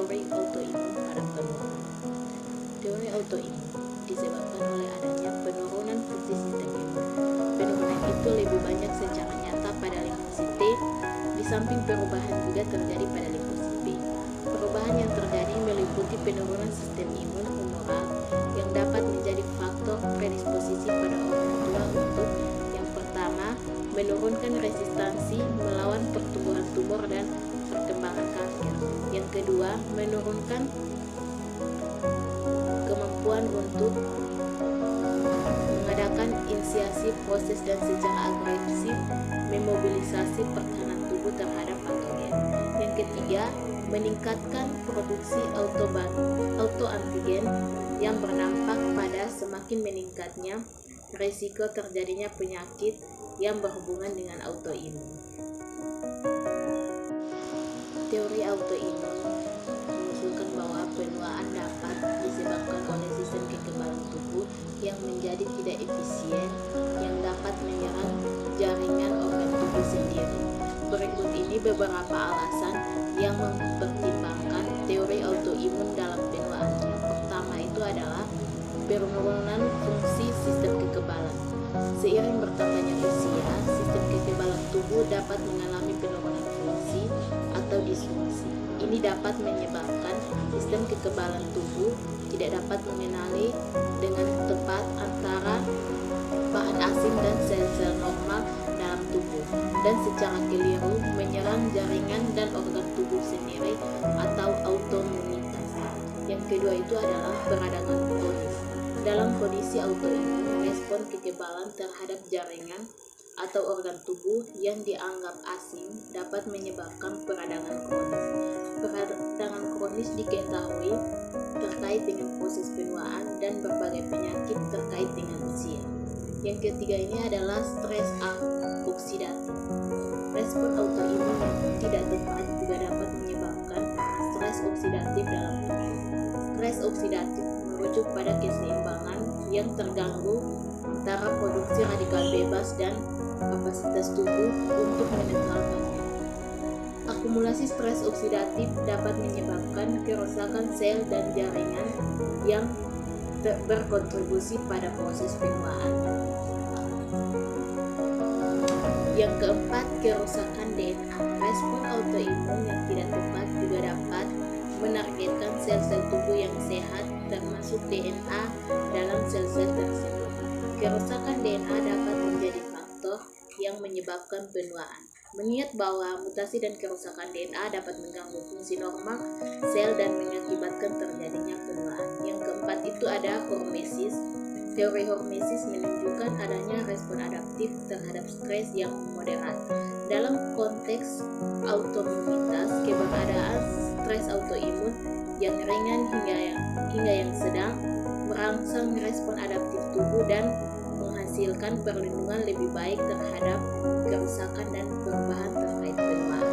teori autoimun pada penurunan. Teori autoimun disebabkan oleh adanya penurunan fungsi sistem imun. Penurunan itu lebih banyak secara nyata pada limfosit T, di samping perubahan juga terjadi pada limfosit B. Perubahan yang terjadi meliputi penurunan sistem imun humoral yang dapat menjadi faktor predisposisi pada orang tua untuk yang pertama, menurunkan resistansi melawan pertumbuhan tumor dan perkembangan kanker. Yang kedua, menurunkan kemampuan untuk mengadakan inisiasi proses dan secara agresif memobilisasi pertahanan tubuh terhadap patogen. Yang ketiga, meningkatkan produksi autoantigen yang berdampak pada semakin meningkatnya risiko terjadinya penyakit yang berhubungan dengan autoimun. Teori autoimun mengusulkan bahwa penuaan dapat disebabkan oleh sistem kekebalan tubuh yang menjadi tidak efisien yang dapat menyerang jaringan organ tubuh sendiri. Berikut ini beberapa alasan yang mempertimbangkan teori autoimun dalam penuaan. Yang pertama itu adalah penurunan fungsi sistem kekebalan. Seiring bertambahnya usia, sistem kekebalan tubuh dapat mengalami penurunan fungsi atau disfungsi. Ini dapat menyebabkan sistem kekebalan tubuh tidak dapat mengenali dengan tepat antara bahan asing dan sel-sel normal dalam tubuh, dan secara keliru menyerang jaringan dan organ tubuh sendiri atau autoimunitas. Yang kedua itu adalah peradangan kronis. Dalam kondisi autoimun, respon kekebalan terhadap jaringan atau organ tubuh yang dianggap asing dapat menyebabkan peradangan kronis. Peradangan kronis diketahui terkait dengan proses penuaan dan berbagai penyakit terkait dengan usia. Yang ketiga ini adalah stres oksidatif. Respon autoimun yang tidak tepat juga dapat menyebabkan stres oksidatif dalam tubuh. Stres oksidatif merujuk pada keseimbangan yang terganggu antara produksi radikal bebas dan kapasitas tubuh untuk menetralkannya. Akumulasi stres oksidatif dapat menyebabkan kerusakan sel dan jaringan yang berkontribusi pada proses penuaan. Yang keempat, kerusakan DNA. Respon autoimun yang tidak tepat juga dapat menargetkan sel-sel tubuh yang sehat, termasuk DNA dalam sel-sel tersebut. Kerusakan DNA dapat menjadi faktor yang menyebabkan penuaan. Mengingat bahwa mutasi dan kerusakan DNA dapat mengganggu fungsi normal sel dan mengakibatkan terjadinya penuaan. Yang keempat itu ada hormesis. Teori hormesis menunjukkan adanya respon adaptif terhadap stres yang moderat. Dalam konteks autoimunitas, keberadaan stres autoimun yang ringan hingga yang sedang merangsang respon adaptif tubuh dan menghasilkan perlindungan lebih baik terhadap kerusakan dan perubahan terkait penuaan.